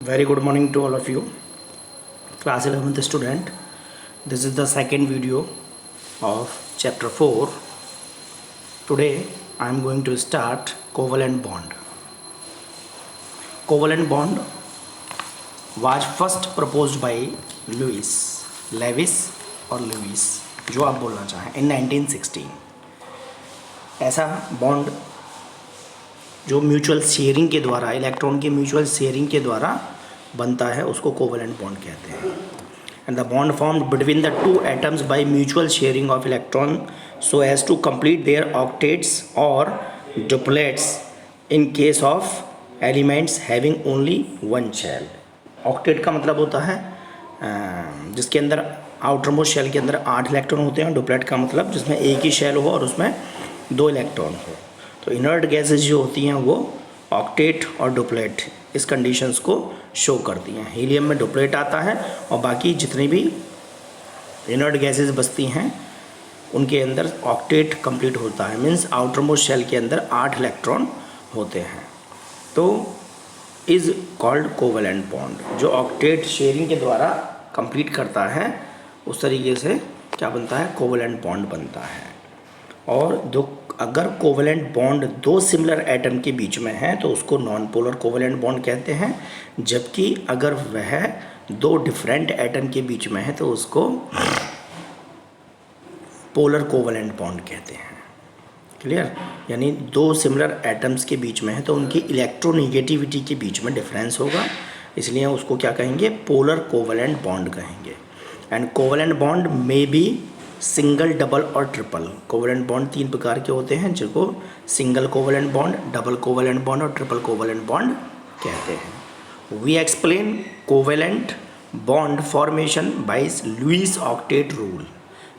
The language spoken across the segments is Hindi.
Very good morning to all of you. Class 11th student. This is the second video of chapter 4. Today I am going to start covalent bond. Covalent bond was first proposed by Lewis और Lewis, जो आप बोलना चाहें, in 1916. ऐसा बॉन्ड जो म्यूचुअल शेयरिंग के द्वारा, इलेक्ट्रॉन के म्यूचुअल शेयरिंग के द्वारा बनता है, उसको कोवेलेंट बॉन्ड कहते हैं. And the bond formed between the two atoms by mutual sharing of electron so as to complete their octets और duplets in case of elements having only one shell. Octet का मतलब होता है जिसके अंदर आउटर मोस्ट शेल के अंदर 8 इलेक्ट्रॉन होते हैं. डुप्लेट का मतलब जिसमें एक ही शेल हो और उसमें 2 इलेक्ट्रॉन हो. तो इनर्ट गैसेज जो होती हैं वो ऑक्टेट और डुप्लेट इस कंडीशंस को शो करती हैं. हीलियम में डुप्लेट आता है और बाकी जितनी भी इनर्ट गैसेज बचती हैं उनके अंदर ऑक्टेट कंप्लीट होता है. मीन्स आउटर मोस्ट शेल के अंदर 8 इलेक्ट्रॉन होते हैं. तो इज़ कॉल्ड कोवेलेंट बॉन्ड. जो ऑक्टेट शेयरिंग के द्वारा कंप्लीट करता है उस तरीके से क्या बनता है, कोवेलेंट बॉन्ड बनता है. और अगर कोवेलेंट बॉन्ड 2 सिमिलर एटम के बीच में है तो उसको नॉन पोलर कोवेलेंट बॉन्ड कहते हैं. जबकि अगर वह 2 डिफरेंट एटम के बीच में है तो उसको पोलर कोवेलेंट बॉन्ड कहते हैं. क्लियर? यानी 2 सिमिलर एटम्स के बीच में है तो उनकी इलेक्ट्रोनेगेटिविटी के बीच में डिफरेंस होगा, इसलिए उसको क्या कहेंगे, पोलर कोवेलेंट बॉन्ड कहेंगे. एंड कोवेलेंट बॉन्ड में भी सिंगल, डबल और ट्रिपल. कोवेलेंट बॉन्ड 3 प्रकार के होते हैं जिनको single covalent bond, double covalent bond और ट्रिपल कोवेलेंट बॉन्ड कहते हैं. We explain covalent bond formation by Lewis octet rule.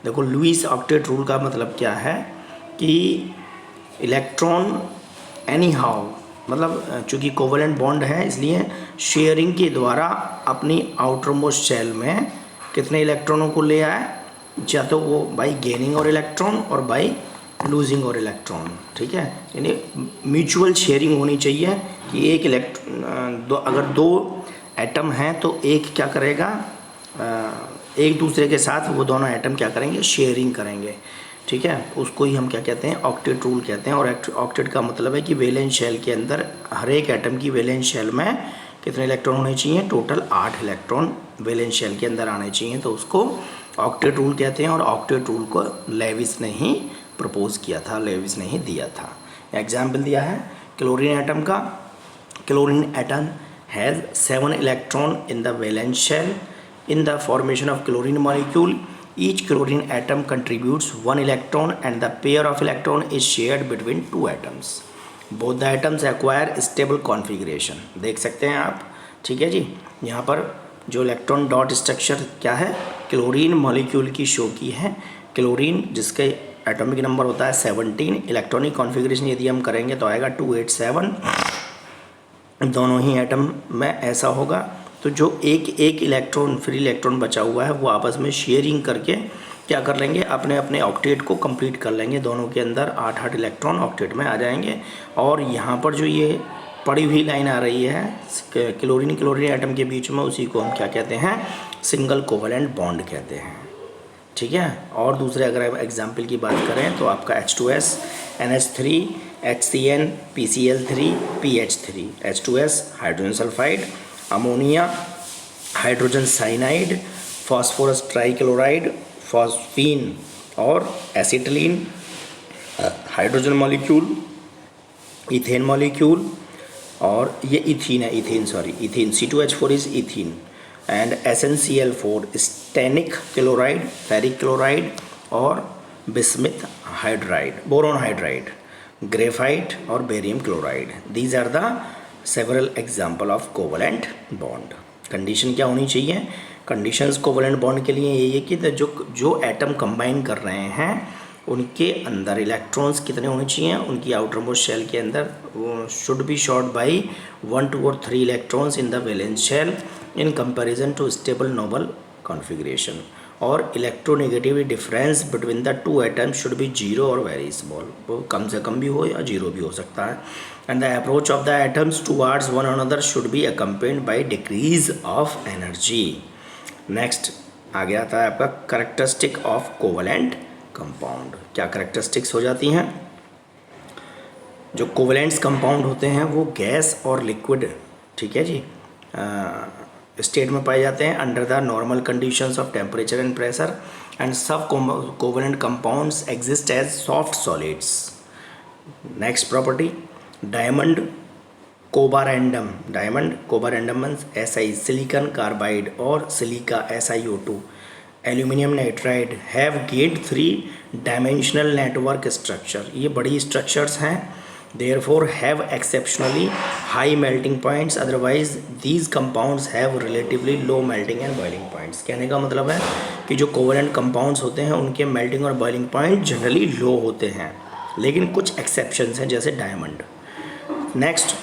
देखो, लुईस ऑक्टेट रूल का मतलब क्या है कि इलेक्ट्रॉन एनी हाउ, मतलब चूँकि कोवेलेंट बॉन्ड है इसलिए शेयरिंग के द्वारा अपनी आउटर मोस्ट शेल में कितने इलेक्ट्रॉनों को ले आए, या तो वो बाई गेनिंग और इलेक्ट्रॉन और बाई लूजिंग और इलेक्ट्रॉन. ठीक है, यानी म्यूचुअल शेयरिंग होनी चाहिए कि एक अगर 2 एटम हैं तो एक क्या करेगा, एक दूसरे के साथ वो दोनों एटम क्या करेंगे, शेयरिंग करेंगे. ठीक है, उसको ही हम क्या कहते हैं, ऑक्टेट रूल कहते हैं. और ऑक्टेट का मतलब है कि वैलेंस शेल के अंदर हर एक एटम की वैलेंस शेल में कितने इलेक्ट्रॉन होने चाहिए, टोटल 8 इलेक्ट्रॉन वैलेंस शेल के अंदर आने चाहिए. तो उसको ऑक्टेट रूल कहते हैं. और ऑक्टेट रूल को लेविस ने ही प्रपोज किया था, लेविस ने ही दिया था. एग्जाम्पल दिया है क्लोरीन एटम का. Chlorine atom has 7 electron in the valence shell. In the formation of chlorine molecule each chlorine atom contributes 1 electron and the pair of electron is shared between 2 atoms. Both the atoms acquire stable configuration. देख सकते हैं आप. ठीक है जी, यहाँ पर जो इलेक्ट्रॉन डॉट स्ट्रक्चर क्या है, क्लोरीन मॉलिक्यूल की शो की है. क्लोरीन जिसके एटॉमिक नंबर होता है 17, इलेक्ट्रॉनिक कॉन्फ़िगरेशन यदि हम करेंगे तो आएगा 287. दोनों ही एटम में ऐसा होगा. तो जो एक इलेक्ट्रॉन, फ्री इलेक्ट्रॉन बचा हुआ है, वो आपस में शेयरिंग करके क्या कर लेंगे, अपने अपने ऑक्टेट को कंप्लीट कर लेंगे. दोनों के अंदर 8 इलेक्ट्रॉन ऑक्टेट में आ जाएंगे. और यहाँ पर जो ये पड़ी हुई लाइन आ रही है क्लोरीन एटम के बीच में, उसी को हम क्या कहते हैं, सिंगल कोवेलेंट बॉन्ड कहते हैं. ठीक है. और दूसरे अगर एग्जाम्पल की बात करें तो आपका H2S, NH3, HCN, PCl3, PH3. H2S hydrogen sulphide, ammonia hydrogen cyanide, phosphorus trichloride, phosphine और acetylene, hydrogen molecule, ethane molecule. और ये इथीन है, ethene C2H4 is ethene. And SnCl4 stannic chloride, ferric chloride और bismuth hydride, boron hydride, graphite और barium chloride. These are the several example of covalent bond. Condition क्या होनी चाहिए, कंडीशंस कोवेलेंट बॉन्ड के लिए यही है कि जो एटम कंबाइन कर रहे हैं उनके अंदर इलेक्ट्रॉन्स कितने होने चाहिए, उनकी आउटर मोस्ट शेल के अंदर शुड बी शॉर्ट बाई 1, 2 और 3 electrons in the valence shell in comparison to stable noble configuration. और electronegative difference between the two atoms should be zero और वेरी स्मॉल, वो कम से कम भी हो या जीरो भी हो सकता है। And the approach of the atoms towards one another should be accompanied by decrease of energy. Next आगे आता है आपका करेक्टरिस्टिक ऑफ कोवेलेंट कंपाउंड। क्या करेक्टरिस्टिक्स हो जाती हैं? जो कोवेलेंट्स कंपाउंड होते हैं वो गैस और लिक्विड, ठीक है जी, स्टेट में पाए जाते हैं under the normal conditions of temperature and pressure, and सब covalent compounds exist as soft solids. Next property diamond carborundum. Diamond carborundum means SI silicon carbide और silica SiO2 aluminium nitride have gained 3 dimensional network structure. ये बड़ी स्ट्रक्चर्स हैं, therefore have exceptionally high melting points, otherwise these compounds have relatively low melting and boiling points। कहने का मतलब है कि जो कोवेलेंट कंपाउंड्स होते हैं उनके मेल्टिंग और बॉइलिंग पॉइंट जनरली लो होते हैं, लेकिन कुछ एक्सेप्शंस हैं जैसे diamond. Next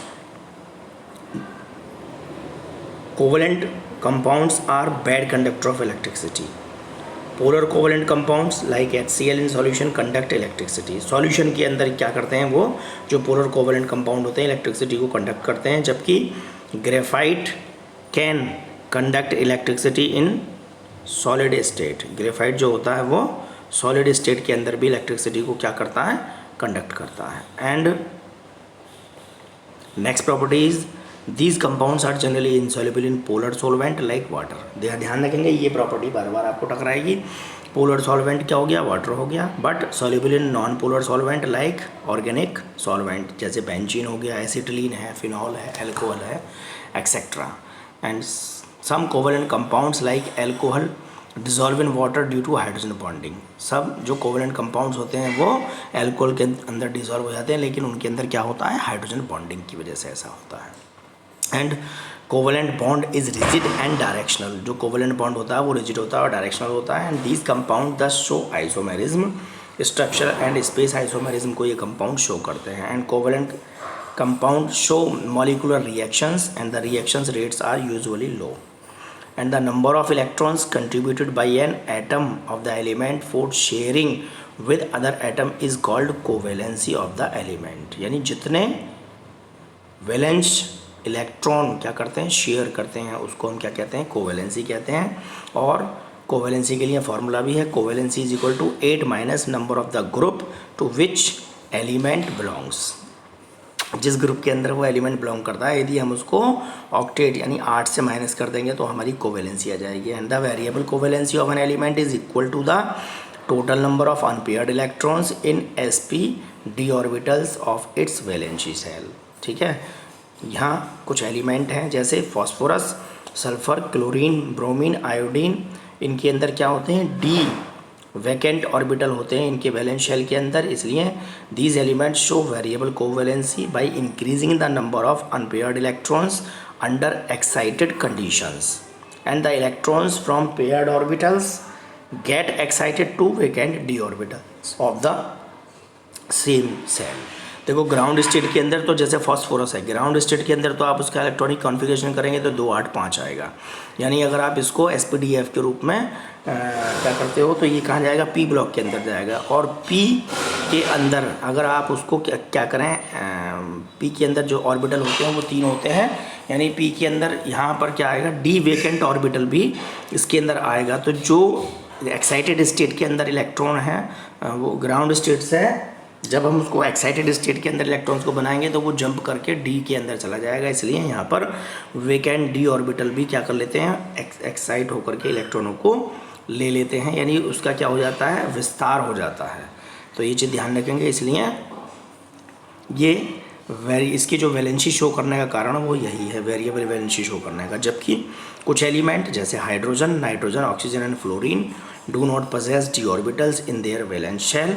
covalent compounds are bad conductor of electricity. Polar covalent compounds like HCl in solution conduct electricity. Solution के अंदर क्या करते हैं, वो जो पोलर कोवेलेंट कंपाउंड होते हैं इलेक्ट्रिसिटी को कंडक्ट करते हैं, जबकि graphite can conduct electricity in solid state. Graphite जो होता है वो सॉलिड स्टेट के अंदर भी इलेक्ट्रिसिटी को क्या करता है, कंडक्ट करता है। And next property is These compounds are generally insoluble in polar solvent like water। ध्यान रखेंगे ये प्रॉपर्टी बार बार आपको टकराएगी। पोलर सॉल्वेंट क्या हो गया, वाटर हो गया, but soluble in non polar solvent like organic solvent, जैसे बेंजीन हो गया, एसिटिलीन है, फिनॉल है, एल्कोहल है, etcetera. And some covalent compounds like alcohol dissolve in water due to hydrogen bonding. सब जो कोवेलेंट कंपाउंड्स होते हैं वो एल्कोहल के अंदर डिजॉल्व हो जाते हैं, लेकिन उनके अंदर क्या होता है, हाइड्रोजन बॉन्डिंग की वजह से ऐसा होता है। And covalent bond is rigid and directional. जो कोवेलेंट बॉन्ड होता है वो रिजिड होता है और डायरेक्शनल होता है। And these compound does show isomerism, structure and space isomerism को ये कंपाउंड शो करते हैं। And covalent compound show molecular reactions and the reactions rates are usually low. And the number of electrons contributed by an atom of the element for sharing with other atom is called covalency of the element. यानी जितने वैलेंस इलेक्ट्रॉन क्या करते हैं, शेयर करते हैं, उसको हम क्या कहते हैं, कोवेलेंसी कहते हैं। और कोवेलेंसी के लिए फॉर्मूला भी है, covalency is equal to 8 minus number of the group to which element belongs. जिस ग्रुप के अंदर वो एलिमेंट बिलोंग करता है, यदि हम उसको ऑक्टेट यानी 8 से माइनस कर देंगे तो हमारी कोवेलेंसी आ जाएगी। And the variable covalency of an element is equal to the total number of unpaired electrons in sp_d orbitals of its valency shell. ठीक है, यहाँ कुछ एलिमेंट हैं जैसे phosphorus, sulphur, chlorine, bromine, iodine. इनके अंदर क्या होते हैं, डी वैकेंट ऑर्बिटल होते हैं इनके वैलेंस शेल के अंदर, इसलिए these elements show variable covalency by increasing the number of unpaired electrons under excited conditions. And the electrons from paired orbitals get excited to vacant d orbitals of the same shell. देखो ग्राउंड स्टेट के अंदर तो जैसे फॉस्फोरस है, ग्राउंड स्टेट के अंदर तो आप उसका इलेक्ट्रॉनिक कॉन्फ़िगरेशन करेंगे तो 2 8 5 आएगा। यानी अगर आप इसको SPDF के रूप में क्या करते हो तो ये कहाँ जाएगा, P ब्लॉक के अंदर जाएगा। और P के अंदर अगर आप उसको क्या करें, P के अंदर जो ऑर्बिटल होते हैं वो 3 होते हैं, यानी P के अंदर यहाँ पर क्या आएगा, डी वेकेंट ऑर्बिटल भी इसके अंदर आएगा। तो जो एक्साइटेड स्टेट के अंदर इलेक्ट्रॉन है वो ग्राउंड स्टेट से जब हम उसको एक्साइटेड स्टेट के अंदर इलेक्ट्रॉन्स को बनाएंगे तो वो जंप करके डी के अंदर चला जाएगा, इसलिए यहाँ पर वेकेंट डी ऑर्बिटल भी क्या कर लेते हैं, एक्साइट होकर के इलेक्ट्रॉनों को ले लेते हैं, यानी उसका क्या हो जाता है, विस्तार हो जाता है। तो ये चीज़ ध्यान रखेंगे, इसलिए ये इसकी जो वैलेंसी शो करने का कारण वो यही है, वेरिएबल वैलेंसी शो करने का। जबकि कुछ एलिमेंट जैसे hydrogen, nitrogen, oxygen and fluorine do not possess d orbitals in their valence shell,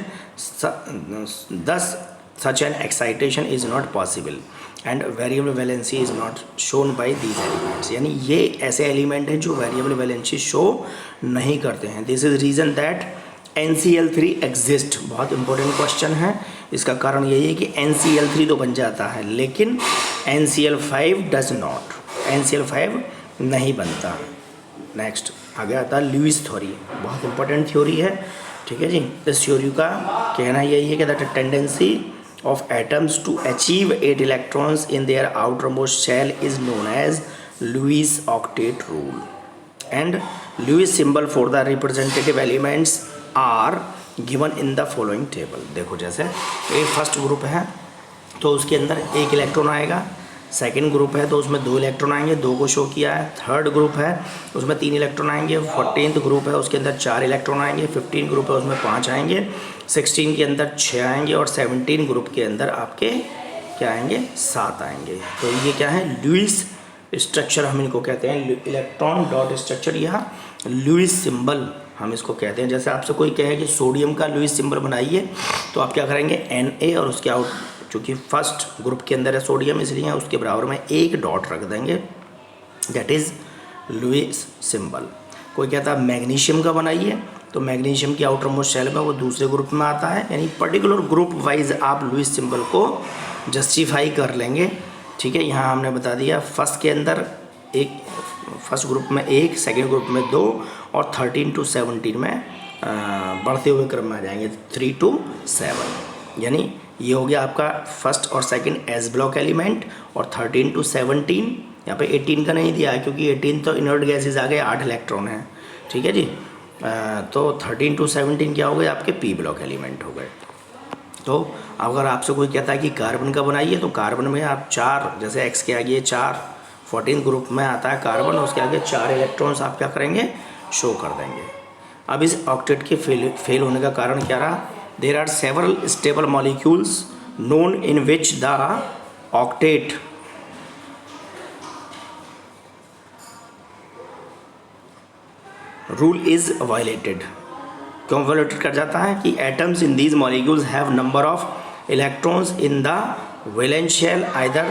thus such an excitation is not possible and variable valency is not shown by these elements। यानी ये ऐसे एलिमेंट हैं जो वेरिएबल वैलेंसी शो नहीं करते हैं। This is reason that NCl3 exist. बहुत इंपॉर्टेंट क्वेश्चन है, इसका कारण यही है कि NCl3 तो बन जाता है लेकिन NCl5 डज नॉट, NCl5 नहीं बनता। नेक्स्ट आगे आता है लुईस थ्योरी, बहुत इंपॉर्टेंट थ्योरी है, ठीक है जी। इस थ्योरी का कहना यही है कि that tendency of atoms to achieve 8 electrons in their outermost shell is known as Lewis octet rule and Lewis symbol for the representative elements are given in the following table. देखो जैसे एक फर्स्ट ग्रुप है तो उसके अंदर 1 इलेक्ट्रॉन आएगा, सेकंड ग्रुप है तो उसमें 2 इलेक्ट्रॉन आएंगे, 2 को शो किया है। थर्ड ग्रुप है उसमें 3 इलेक्ट्रॉन आएंगे। 14th ग्रुप है उसके अंदर 4 इलेक्ट्रॉन आएंगे। 15 ग्रुप है उसमें 5 आएंगे। 16 के अंदर 6 आएंगे और 17 ग्रुप के अंदर आपके क्या आएंगे, 7 आएंगे। तो ये क्या है, लुईस स्ट्रक्चर हम इनको कहते हैं, इलेक्ट्रॉन डॉट स्ट्रक्चर या लुईस सिंबल हम इसको कहते हैं। जैसे आपसे कोई कहे कि सोडियम का लुईस सिंबल बनाइए तो आप क्या करेंगे, Na और उसके आउट, चूँकि फर्स्ट ग्रुप के अंदर है सोडियम इसलिए उसके बराबर में एक डॉट रख देंगे, दैट इज़ लुईस सिंबल। कोई कहता है मैग्नीशियम का बनाइए तो मैग्नीशियम की आउटर मोस्ट शेल में वो दूसरे ग्रुप में आता है, यानी पर्टिकुलर ग्रुप वाइज आप लुईस सिंबल को जस्टिफाई कर लेंगे, ठीक है। यहाँ हमने बता दिया फर्स्ट के अंदर एक, फर्स्ट ग्रुप में 1, सेकेंड ग्रुप में 2 और 13 to 17 में बढ़ते हुए क्रम में आ जाएंगे 3 to 7, यानी ये हो गया आपका फर्स्ट और सेकंड एस ब्लॉक एलिमेंट। और 13 to 17 यहाँ पे 18 का नहीं दिया है क्योंकि 18 तो इनर्ट गैसेज आ गए, 8 इलेक्ट्रॉन है, ठीक है जी। तो 13 to 17 क्या हो गए, आपके पी ब्लॉक एलिमेंट हो गए। तो अगर आपसे कोई कहता है कि कार्बन का बनाइए तो कार्बन में आप 4, जैसे एक्स के आगे 4, 14 ग्रुप में आता है कार्बन, उसके आगे 4 इलेक्ट्रॉन्स आप क्या करेंगे, शो कर देंगे। अब इस ऑक्टेट के फेल होने का कारण क्या रहा, there are several stable molecules known in which the octet rule is violated। क्यों वायलेटेड कर जाता है कि atoms in these molecules have number of electrons in the valence shell either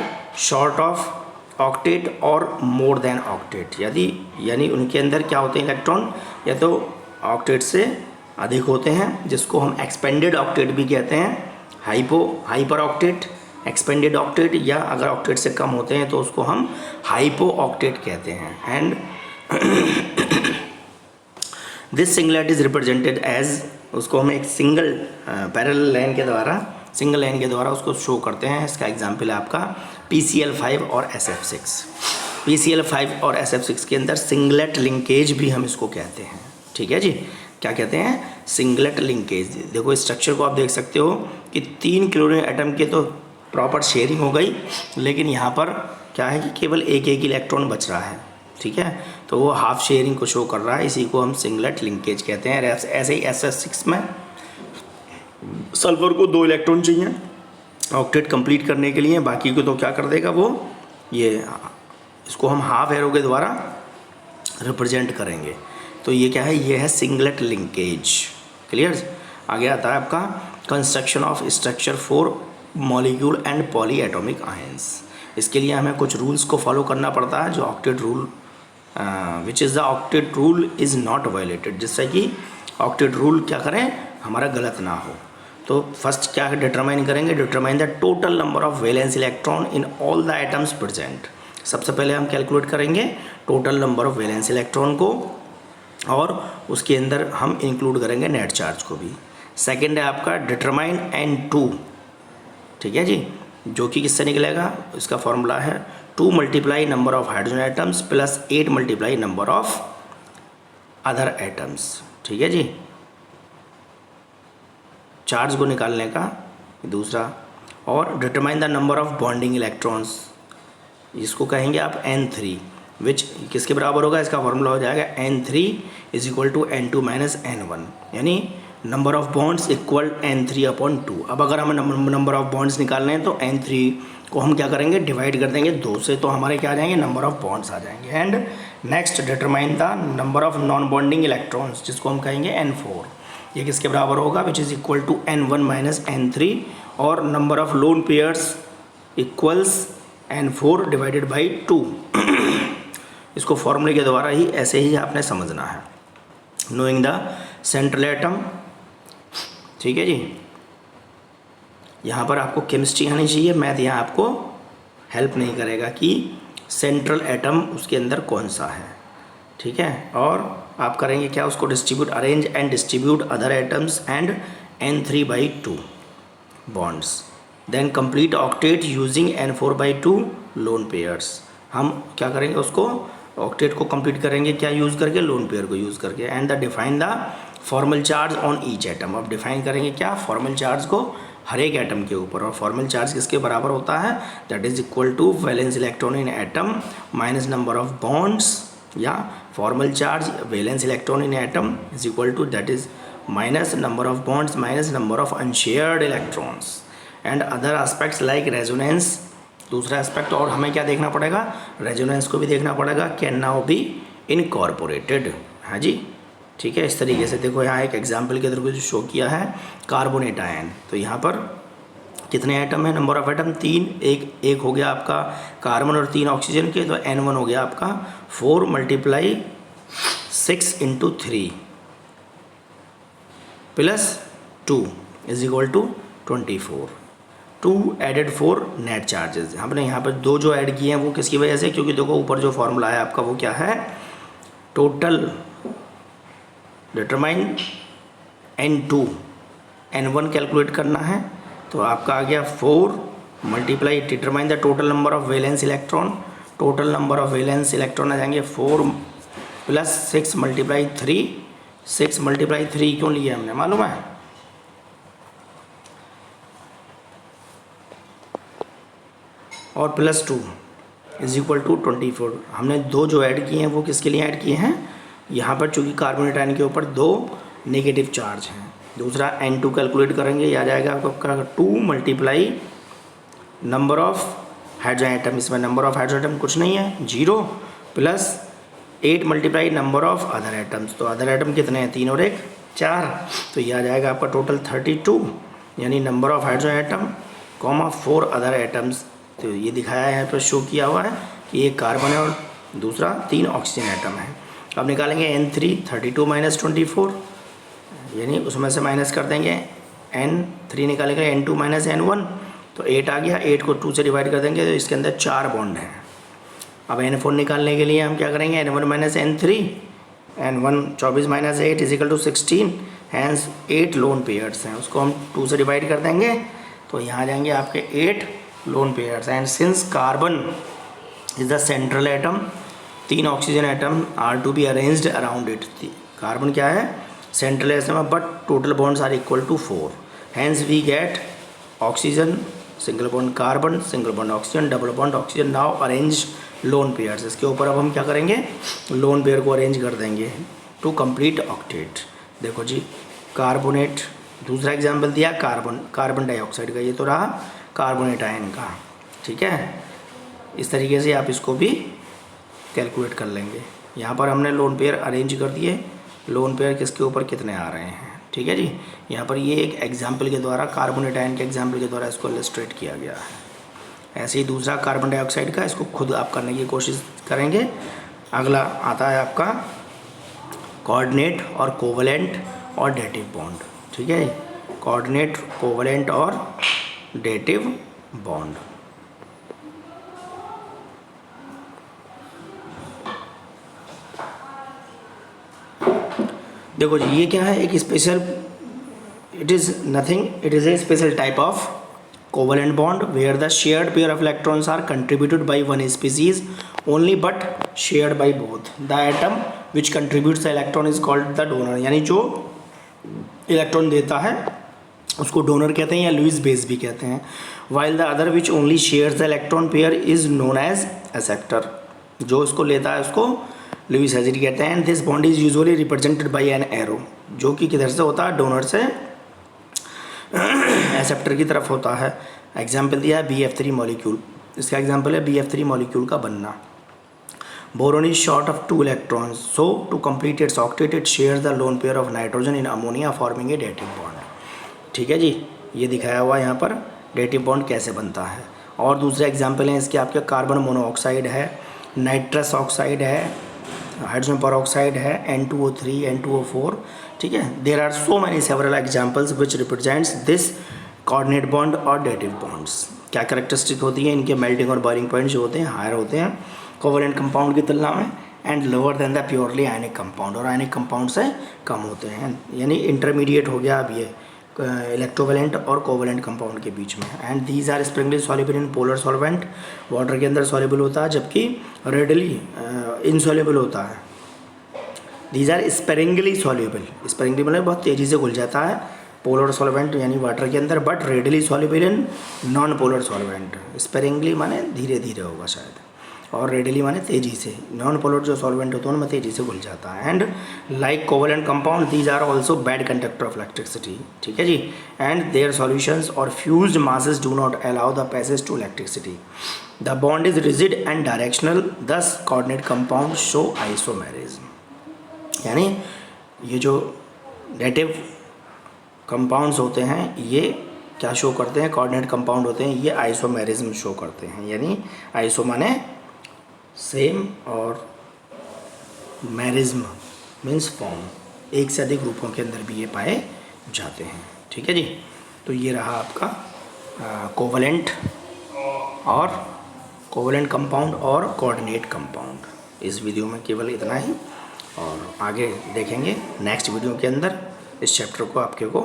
short of octet or more than octet। यानी उनके अंदर क्या होते हैं इलेक्ट्रॉन, या तो ऑक्टेट से अधिक होते हैं जिसको हम एक्सपेंडेड ऑक्टेट भी कहते हैं, हाइपर ऑक्टेट, एक्सपेंडेड ऑक्टेट, या अगर ऑक्टेट से कम होते हैं तो उसको हम हाइपो ऑक्टेट कहते हैं। And this singlet is represented as, उसको हम एक सिंगल पैरेलल लाइन के द्वारा, सिंगल लाइन के द्वारा उसको शो करते हैं। इसका एग्जाम्पल है आपका PCl5 और SF6। PCl5 और SF6 के अंदर सिंगलेट लिंकेज भी हम इसको कहते हैं, ठीक है जी। क्या कहते हैं, सिंगलेट लिंकेज। देखो स्ट्रक्चर को आप देख सकते हो कि 3 क्लोरीन एटम के तो प्रॉपर शेयरिंग हो गई, लेकिन यहाँ पर क्या है कि केवल एक इलेक्ट्रॉन बच रहा है, ठीक है। तो वो हाफ शेयरिंग को शो कर रहा है, इसी को हम सिंगलेट लिंकेज कहते हैं। ऐसे ही SF6 में सल्फर को 2 इलेक्ट्रॉन चाहिए ऑक्टेट कंप्लीट करने के लिए, बाकी को तो क्या कर देगा वो, ये इसको हम हाफ एरो के द्वारा रिप्रेजेंट करेंगे। तो ये क्या है, ये है सिंगलेट लिंकेज। क्लियर। आगे आता है आपका construction of structure for molecule and poly atomic ions. इसके लिए हमें कुछ रूल्स को फॉलो करना पड़ता है, जो octet rule which is the octet rule is not violated, जिससे कि ऑक्टेट रूल क्या करें, हमारा गलत ना हो। तो फर्स्ट क्या डिटरमाइन करेंगे, determine the total number of valence electron in all the atoms present. सबसे पहले हम कैलकुलेट करेंगे total number of valence electron को, और उसके अंदर हम इंक्लूड करेंगे नेट चार्ज को भी। सेकंड है आपका डिटरमाइन N2, ठीक है जी, जो कि किससे निकलेगा, इसका फॉर्मूला है 2 multiply number of hydrogen atoms plus 8 multiply number of other atoms, ठीक है जी, चार्ज को निकालने का दूसरा। और determine the number of bonding electrons, इसको कहेंगे आप N3, विच किसके बराबर होगा, इसका फॉर्मूला हो जाएगा N3 is equal to N2 minus N1, यानी number of bonds equal N3/2। अब अगर हमें नंबर ऑफ बॉन्ड्स निकालने हैं तो N3 को हम क्या करेंगे, डिवाइड कर देंगे 2 से, तो हमारे क्या आ जाएंगे, नंबर ऑफ बॉन्ड्स आ जाएंगे। And next determine the number of non bonding electrons, जिसको हम कहेंगे N4, ये किसके बराबर होगा, which is equal to N1 minus N3, और number of lone pairs equals N4 divided by 2। इसको फॉर्मूले के द्वारा ही ऐसे ही आपने समझना है। नोइंग द सेंट्रल एटम, ठीक है जी, यहाँ पर आपको केमिस्ट्री आनी चाहिए, मैथ यहाँ आपको हेल्प नहीं करेगा कि सेंट्रल एटम उसके अंदर कौन सा है। ठीक है। और आप करेंगे क्या, उसको distribute, arrange and distribute other atoms and N3/2 bonds, then complete octet using N4/2 lone pairs. हम क्या करेंगे, उसको ऑक्टेट को कंप्लीट करेंगे क्या यूज़ करके, लोन पेयर को यूज़ करके। And the define the formal charge on each atom, अब डिफाइन करेंगे क्या, फॉर्मल चार्ज को हर एक एटम के ऊपर। और फॉर्मल चार्ज किसके बराबर होता है, that is equal to valence electron in atom minus number of bonds, या formal charge valence electron in atom is equal to that is minus number of bonds minus number of unshared electrons and other aspects like resonance. दूसरा एस्पेक्ट और हमें क्या देखना पड़ेगा, रेजोनेंस को भी देखना पड़ेगा, कैन नाउ बी इनकॉर्पोरेटेड। हाँ जी, ठीक है। इस तरीके से देखो यहाँ एक एग्जाम्पल के थ्रू जो शो किया है कार्बोनेट आयन, तो यहाँ पर कितने एटम है, नंबर ऑफ एटम 3, एक हो गया आपका कार्बन और 3 ऑक्सीजन के, तो N1 हो गया आपका 4 × 6 × 3 + 2 = 24। 2 एडेड 4 नेट चार्जेस, हमने यहाँ पर 2 जो ऐड किए हैं वो किसकी वजह से, क्योंकि देखो ऊपर जो फॉर्मूला है आपका वो क्या है, total determine N2 N1 calculate करना है, तो आपका आ गया 4 × determine the total number of valence electron, total number of valence electron आ जाएंगे 4 + 6 × 3, 6 × 3 क्यों लिया हमने मालूम है, और +2 = 24। हमने 2 जो ऐड किए हैं वो किसके लिए ऐड किए हैं, यहाँ पर चूँकि कार्बोनेट आयन के ऊपर 2 नेगेटिव चार्ज हैं। दूसरा N2 कैलकुलेट करेंगे, या जाएगा आपका 2 × नंबर ऑफ हाइड्रोजन एटम, इसमें नंबर ऑफ हाइड्रोजन एटम कुछ नहीं है 0, + 8 × नंबर ऑफ अदर एटम्स, तो अदर एटम कितने हैं 3 और 1 4, तो ये आ जाएगा आपका टोटल 32, यानी number of hydrogen atom, 4 other atoms. तो ये दिखाया है, यहाँ पर शो किया हुआ है कि एक कार्बन है और दूसरा 3 ऑक्सीजन एटम है। अब निकालेंगे N3 32 - 24, यानी उसमें से माइनस कर देंगे N3 निकालेंगे N2 - N1, तो 8 आ गया, 8 को 2 से डिवाइड कर देंगे तो इसके अंदर 4 बॉन्ड हैं। अब N4 निकालने के लिए हम क्या करेंगे, N1 - N3, N1 24 - 8 = 16, hence 8 lone pairs हैं, उसको हम 2 से डिवाइड कर देंगे तो यहाँ आ जाएंगे आपके 8 lone pairs. And since carbon is the central atom, 3 oxygen atom are to be arranged around it, carbon क्या है central atom, but total bonds are equal to 4, hence we get oxygen single bond carbon, single bond oxygen, double bond oxygen. Now arrange lone pairs, इसके ऊपर अब हम क्या करेंगे, लोन पेयर को अरेंज कर देंगे टू कंप्लीट ऑक्टेट। देखो जी कार्बोनेट, दूसरा एग्जाम्पल दिया कार्बन डाइऑक्साइड का, ये तो रहा कार्बोनेट आयन का, ठीक है। इस तरीके से आप इसको भी कैलकुलेट कर लेंगे। यहाँ पर हमने लोन पेयर अरेंज कर दिए, लोन पेयर किसके ऊपर कितने आ रहे हैं, ठीक है जी। यहाँ पर ये एक एग्जाम्पल के द्वारा, कार्बोनेट आयन के एग्जाम्पल के द्वारा इसको इलस्ट्रेट किया गया है। ऐसे ही दूसरा कार्बन डाइऑक्साइड का, इसको खुद आप करने की कोशिश करेंगे। अगला आता है आपका कोऑर्डिनेट और कोवलेंट और डेटिव बॉन्ड, ठीक है। कोऑर्डिनेट, कोवलेंट और डेटिव बॉन्ड। देखो जी ये क्या है, एक special, it is nothing, it is a special type of covalent bond where the shared pair of electrons are contributed by one species only but shared by both the atom which contributes the electron is called the donor, यानी जो इलेक्ट्रॉन देता है उसको डोनर कहते हैं या लुईस बेस भी कहते हैं। While the other which only shares the electron pair is known as acceptor, जो इसको लेता है उसको लुईस हेजिट कहते हैं। This bond is usually represented by an arrow, जो कि किधर से होता है, डोनर से एक्सेप्टर की तरफ होता है। एग्जाम्पल दिया है BF3 मॉलिक्यूल, इसका एग्जाम्पल है BF3 मॉलिक्यूल का बनना। Boron is short of 2 electrons, so to complete its octet it shares the lone pair of nitrogen in ammonia forming a dative bond, ठीक है जी। ये दिखाया हुआ यहाँ पर डेटिव बॉन्ड कैसे बनता है। और दूसरे एग्जाम्पल हैं इसके आपके कार्बन मोनोऑक्साइड है, नाइट्रस ऑक्साइड है, हाइड्रोजन परऑक्साइड है, N2O3, N2O4, ठीक है। There are so many several examples which represents this coordinate bond और डेटिव बॉन्ड्स। क्या कैरेक्टरिस्टिक होती है इनके, मेल्टिंग और बॉइलिंग पॉइंट जो होते हैं हायर होते हैं कोवलेंट कंपाउंड की तुलना में, and lower than the purely ionic compound, और आयनिक कंपाउंड से कम होते हैं, यानी इंटरमीडिएट हो गया अब ये इलेक्ट्रोवेलेंट और कोवेलेंट कंपाउंड के बीच में। And these are sparingly soluble in polar solvent, water के अंदर सॉल्युबल होता है जबकि रेडली इनसॉल्युबल होता है। These are sparingly soluble, sparingly मतलब बहुत तेज़ी से घुल जाता है पोलर सॉल्वेंट यानी वाटर के अंदर, but readily soluble in non polar solvent. Sparingly माने धीरे धीरे होगा शायद, और रेडली माने तेज़ी से। नॉन पोलर जो सॉल्वेंट होते हैं उनमें तेज़ी से घुल जाता है। And like covalent compound these are also bad conductor of electricity, ठीक है जी। एंड देयर सॉल्यूशंस और fused masses do not allow the passage to electricity. The bond is rigid and directional, thus coordinate compound show isomerism. यानी ये जो नेटिव कंपाउंड्स होते हैं ये क्या शो करते हैं, कोऑर्डिनेट कंपाउंड होते हैं, ये आइसोमेरिज्म शो करते हैं। यानी आइसो माने सेम और मैरिज्म मीन्स फॉर्म, एक से अधिक ग्रुपों के अंदर भी ये पाए जाते हैं, ठीक है जी। तो ये रहा आपका कोवेलेंट कंपाउंड और कोऑर्डिनेट कंपाउंड। इस वीडियो में केवल इतना ही, और आगे देखेंगे नेक्स्ट वीडियो के अंदर इस चैप्टर को आपके को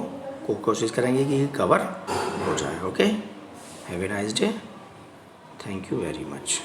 कोशिश करेंगे कि कवर हो जाए। Okay, have a nice day, thank you very much.